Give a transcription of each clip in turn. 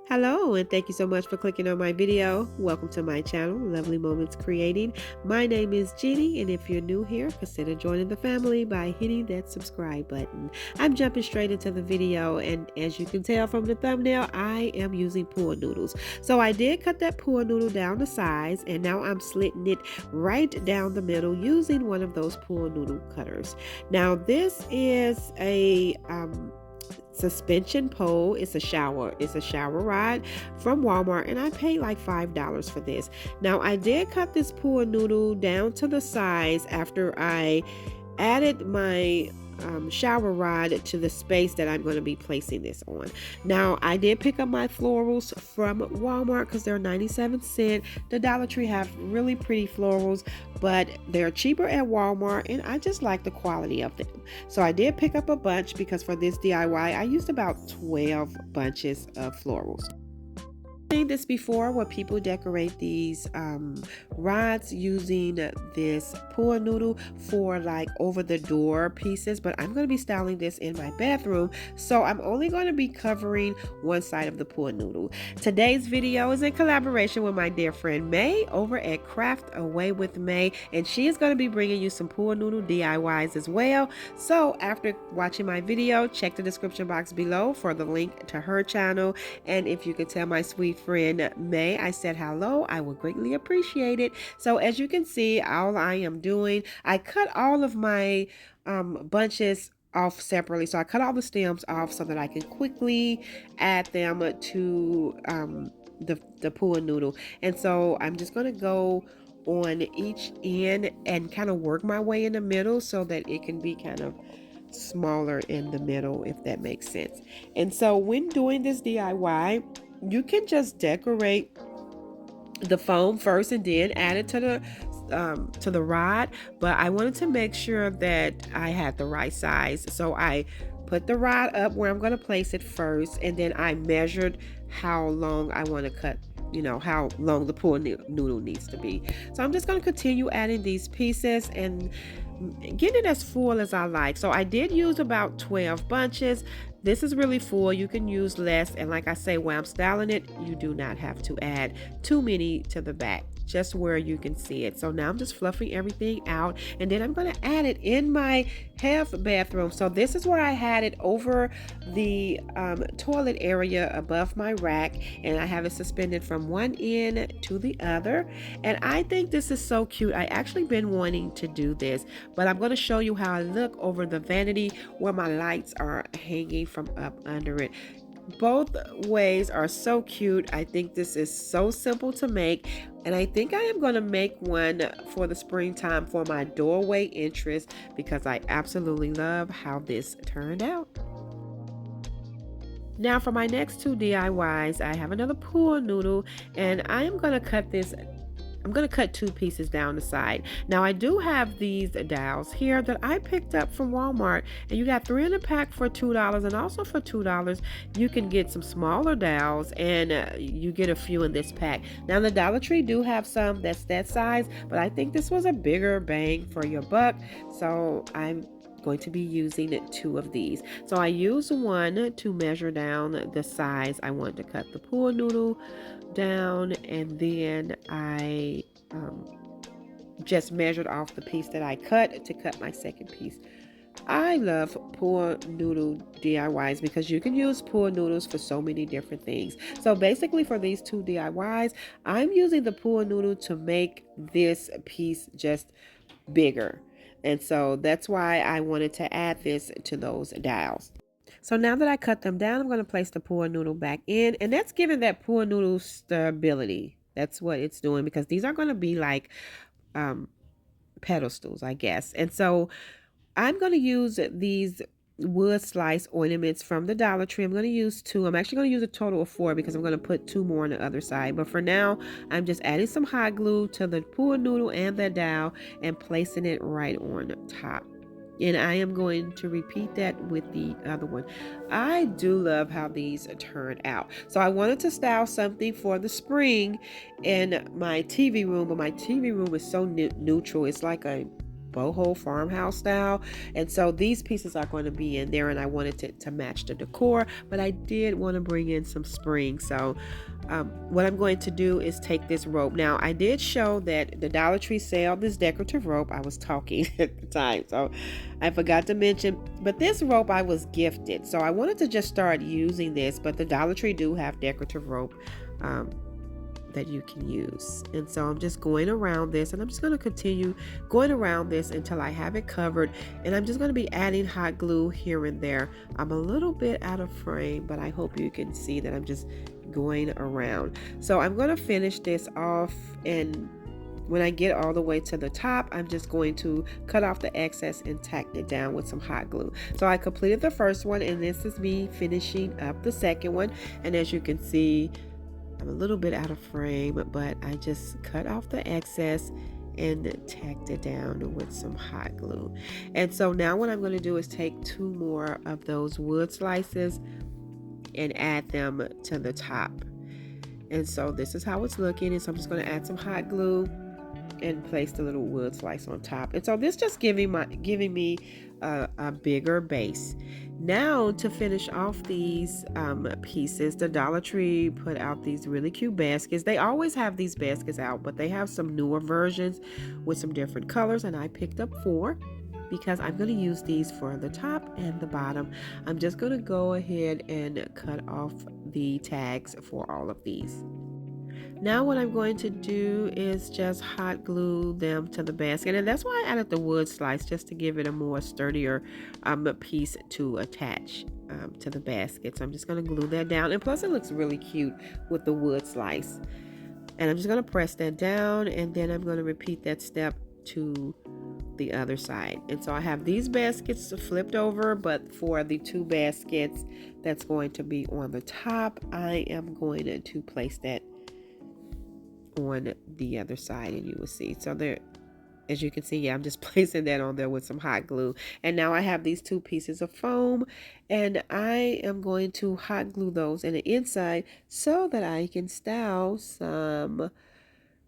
Hello, and thank you so much for clicking on my video. Welcome to my channel, Lovely Moments Creating. My name is Jeannie, and if you're new here, consider joining the family by hitting that subscribe button. I'm jumping straight into the video, and as you can tell from the thumbnail, I am using pool noodles. So I did cut that pool noodle down to size, and now I'm slitting it right down the middle using one of those pool noodle cutters. Now this is a suspension pole. It's a shower rod from Walmart, and I paid like $5 for this. Now I did cut this pool noodle down to the size after I added my shower rod to the space that I'm going to be placing this on. Now I did pick up my florals from Walmart because they're 97 cents. The Dollar Tree have really pretty florals, but they're cheaper at Walmart, and I just like the quality of them. So I did pick up a bunch because for this DIY I used about 12 bunches of florals. Seen this before where people decorate these rods using this pool noodle for like over the door pieces, but I'm going to be styling this in my bathroom, so I'm only going to be covering one side of the pool noodle. Today's video is in collaboration with my dear friend May over at Craft Away with May, and she is going to be bringing you some pool noodle DIYs as well. So after watching my video, check the description box below for the link to her channel, and if you could tell my sweet friend May I said hello, I would greatly appreciate it. So as you can see, all I am doing, I cut all of my bunches off separately. So I cut all the stems off so that I can quickly add them to the pool noodle. And so I'm just going to go on each end and kind of work my way in the middle so that it can be kind of smaller in the middle, if that makes sense. And so when doing this DIY, you can just decorate the foam first and then add it to the rod, but I wanted to make sure that I had the right size, so I put the rod up where I'm going to place it first, and then I measured how long I want to cut, how long the pool noodle needs to be. So I'm just going to continue adding these pieces and getting it as full as I like. So I did use about 12 bunches. This is really full. You can use less, and like I say, when I'm styling it, you do not have to add too many to the back, just where you can see it. So now I'm just fluffing everything out, and then I'm going to add it in my half bathroom. So this is where I had it over the toilet area above my rack, and I have it suspended from one end to the other, and I think this is so cute. I actually been wanting to do this, but I'm going to show you how I look over the vanity where my lights are hanging from up under it. Both ways are so cute. I think this is so simple to make, and I think I am going to make one for the springtime for my doorway entrance because I absolutely love how this turned out. Now for my next two DIYs, I have another pool noodle, and I am going to cut this. I'm going to cut two pieces down the side. Now I do have these dowels here that I picked up from Walmart, and you got 3 in a pack for $2, and also for $2 you can get some smaller dowels, and you get a few in this pack. Now the Dollar Tree do have some that's that size, but I think this was a bigger bang for your buck, so I'm going to be using 2 of these. So I used one to measure down the size I want to cut the pool noodle down, and then I just measured off the piece that I cut to cut my second piece. I love pool noodle DIYs because you can use pool noodles for so many different things. So basically for these two DIYs, I'm using the pool noodle to make this piece just bigger. And so that's why I wanted to add this to those dowels. So now that I cut them down, I'm going to place the pool noodle back in, and that's giving that pool noodle stability. That's what it's doing, because these are going to be like pedestals, I guess. And so I'm going to use these wood slice ornaments from the Dollar Tree. I'm going to use 2. I'm actually going to use a total of 4 because I'm going to put 2 more on the other side. But for now, I'm just adding some hot glue to the pool noodle and the dowel and placing it right on top. And I am going to repeat that with the other one. I do love how these turn out. So I wanted to style something for the spring in my TV room, but my TV room is so neutral. It's like a boho farmhouse style. And so these pieces are going to be in there, and I wanted to match the decor, but I did want to bring in some spring. So what I'm going to do is take this rope. Now, I did show that the Dollar Tree sale this decorative rope. I was talking at the time, so I forgot to mention, but this rope I was gifted. So I wanted to just start using this, but the Dollar Tree do have decorative rope that you can use. And so I'm just going around this, and I'm just going to continue going around this until I have it covered. And I'm just going to be adding hot glue here and there. I'm a little bit out of frame, but I hope you can see that I'm just going around. So I'm going to finish this off, and when I get all the way to the top, I'm just going to cut off the excess and tack it down with some hot glue. So I completed the first one, and this is me finishing up the second one. And as you can see, I'm a little bit out of frame, but I just cut off the excess and tacked it down with some hot glue. And so now what I'm going to do is take 2 more of those wood slices and add them to the top. And so this is how it's looking. And so I'm just going to add some hot glue and place the little wood slice on top. And so this just giving me a bigger base. Now to finish off these pieces, the Dollar Tree put out these really cute baskets. They always have these baskets out, but they have some newer versions with some different colors, and I picked up 4 because I'm going to use these for the top and the bottom. I'm just going to go ahead and cut off the tags for all of these. Now what I'm going to do is just hot glue them to the basket, and that's why I added the wood slice, just to give it a more sturdier piece to attach to the basket. So I'm just going to glue that down, and plus it looks really cute with the wood slice. And I'm just going to press that down, and then I'm going to repeat that step to the other side. And so I have these baskets flipped over, but for the 2 baskets that's going to be on the top, I am going to place that on the other side, and you will see. So there, as you can see, yeah, I'm just placing that on there with some hot glue. And now I have these 2 pieces of foam, and I am going to hot glue those in the inside so that I can style some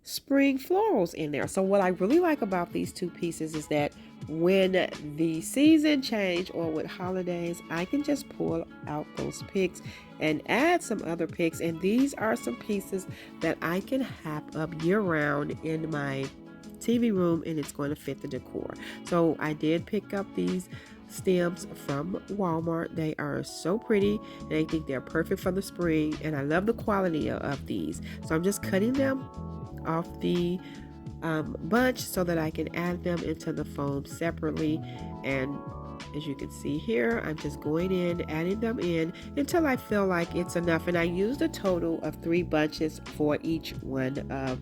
spring florals in there. So what I really like about these 2 pieces is that when the season change or with holidays, I can just pull out those picks and add some other picks. And these are some pieces that I can hap up year round in my TV room, and it's going to fit the decor. So I did pick up these stems from Walmart. They are so pretty, and I think they're perfect for the spring, and I love the quality of these. So I'm just cutting them off the bunch so that I can add them into the foam separately. And as you can see here, I'm just going in, adding them in until I feel like it's enough. And I used a total of 3 bunches for each one of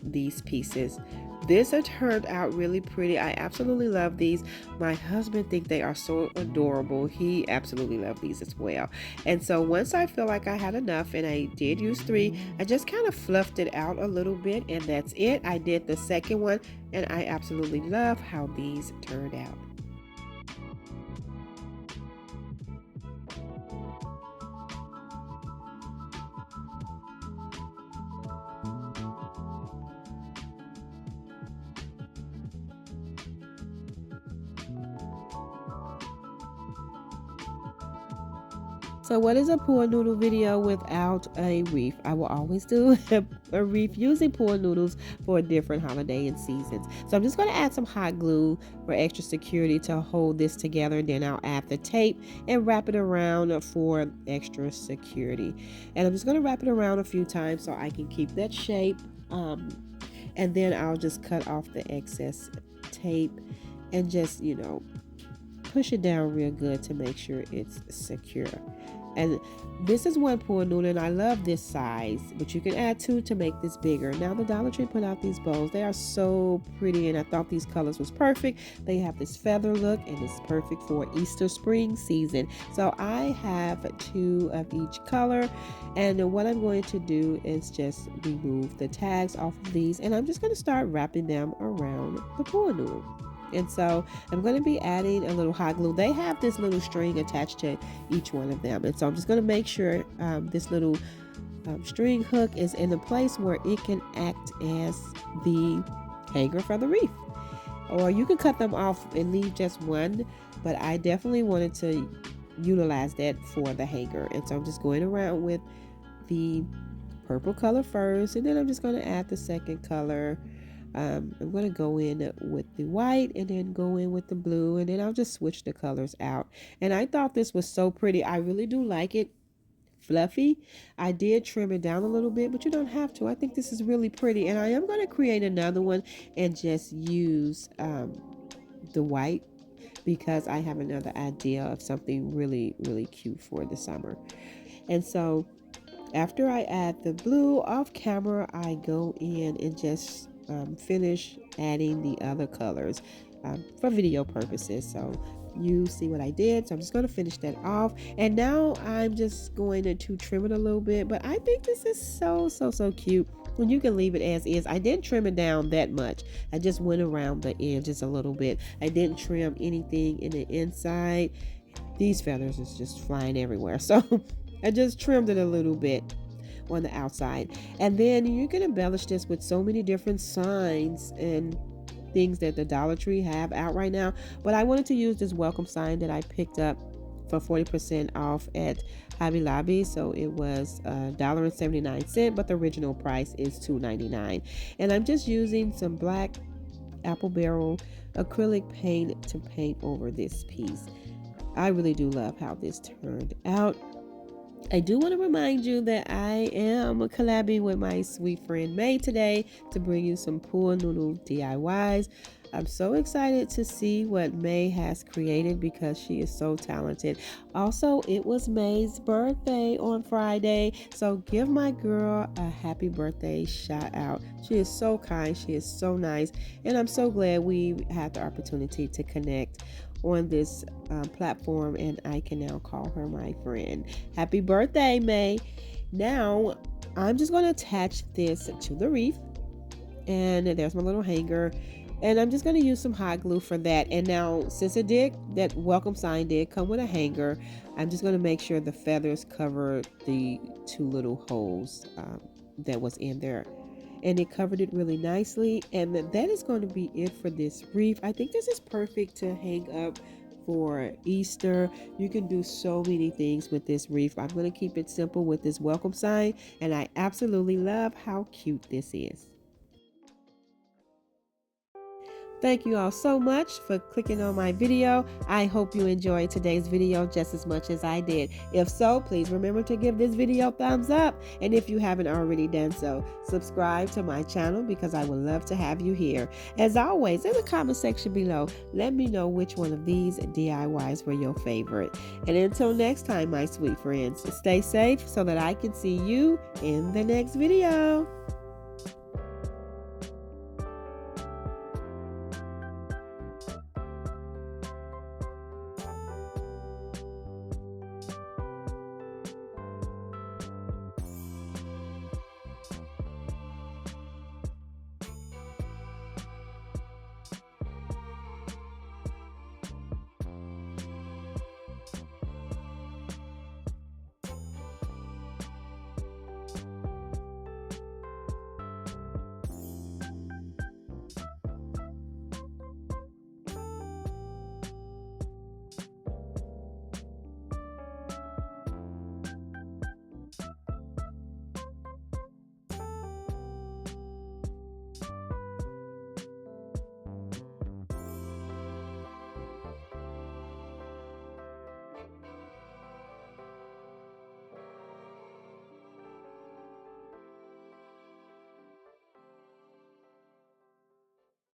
these pieces. This has turned out really pretty. I absolutely love these. My husband thinks they are so adorable. He absolutely loves these as well. And so once I feel like I had enough, and I did use 3, I just kind of fluffed it out a little bit, and that's it. I did the second one, and I absolutely love how these turned out. So what is a pool noodle video without a wreath? I will always do a wreath using pool noodles for a different holiday and seasons. So I'm just going to add some hot glue for extra security to hold this together. And then I'll add the tape and wrap it around for extra security. And I'm just going to wrap it around a few times so I can keep that shape. And then I'll just cut off the excess tape and just, push it down real good to make sure it's secure. And this is 1 pool noodle, and I love this size, but you can add 2 to make this bigger. Now the Dollar Tree put out these bows. They are so pretty, and I thought these colors was perfect. They have this feather look, and it's perfect for Easter spring season. So I have 2 of each color, and what I'm going to do is just remove the tags off of these, and I'm just going to start wrapping them around the pool noodle. And so I'm going to be adding a little hot glue. They have this little string attached to each one of them. And so I'm just going to make sure this little string hook is in the place where it can act as the hanger for the wreath. or you can cut them off and leave just one, but I definitely wanted to utilize that for the hanger. And so I'm just going around with the purple color first, and then I'm just going to add the second color. I'm going to go in with the white and then go in with the blue, and then I'll just switch the colors out. And I thought this was so pretty. I really do like it fluffy. I did trim it down a little bit, but you don't have to. I think this is really pretty, and I am going to create another one and just use the white, because I have another idea of something really, really cute for the summer. And so after I add the blue off camera, I go in and just finish adding the other colors for video purposes. So you see what I did. So I'm just going to finish that off. And now I'm just going to trim it a little bit. But I think this is so cute. And you can leave it as is. I didn't trim it down that much. I just went around the edges a little bit. I didn't trim anything in the inside. These feathers is just flying everywhere. So I just trimmed it a little bit on the outside. And then you can embellish this with so many different signs and things that the Dollar Tree have out right now. But I wanted to use this welcome sign that I picked up for 40% off at Hobby Lobby. So it was $1.79, but the original price is $2.99. And I'm just using some black apple barrel acrylic paint to paint over this piece. I really do love how this turned out. I do want to remind you that I am collabing with my sweet friend May today to bring you some pool noodle DIYs. I'm so excited to see what May has created because she is so talented. Also, it was May's birthday on Friday, so give my girl a happy birthday shout out. She is so kind, she is so nice, and I'm so glad we had the opportunity to connect on this platform, and I can now call her my friend. Happy birthday, May. Now I'm just going to attach this to the wreath, and there's my little hanger, and I'm just going to use some hot glue for that. And now, since that welcome sign did come with a hanger, I'm just going to make sure the feathers cover the two little holes that was in there, and it covered it really nicely. And that is going to be it for this wreath. I think this is perfect to hang up for Easter. You can do so many things with this wreath. I'm going to keep it simple with this welcome sign, and I absolutely love how cute this is. Thank you all so much for clicking on my video. I hope you enjoyed today's video just as much as I did. If so, please remember to give this video a thumbs up. And if you haven't already done so, subscribe to my channel because I would love to have you here. As always, in the comment section below, let me know which one of these DIYs were your favorite. And until next time, my sweet friends, stay safe so that I can see you in the next video.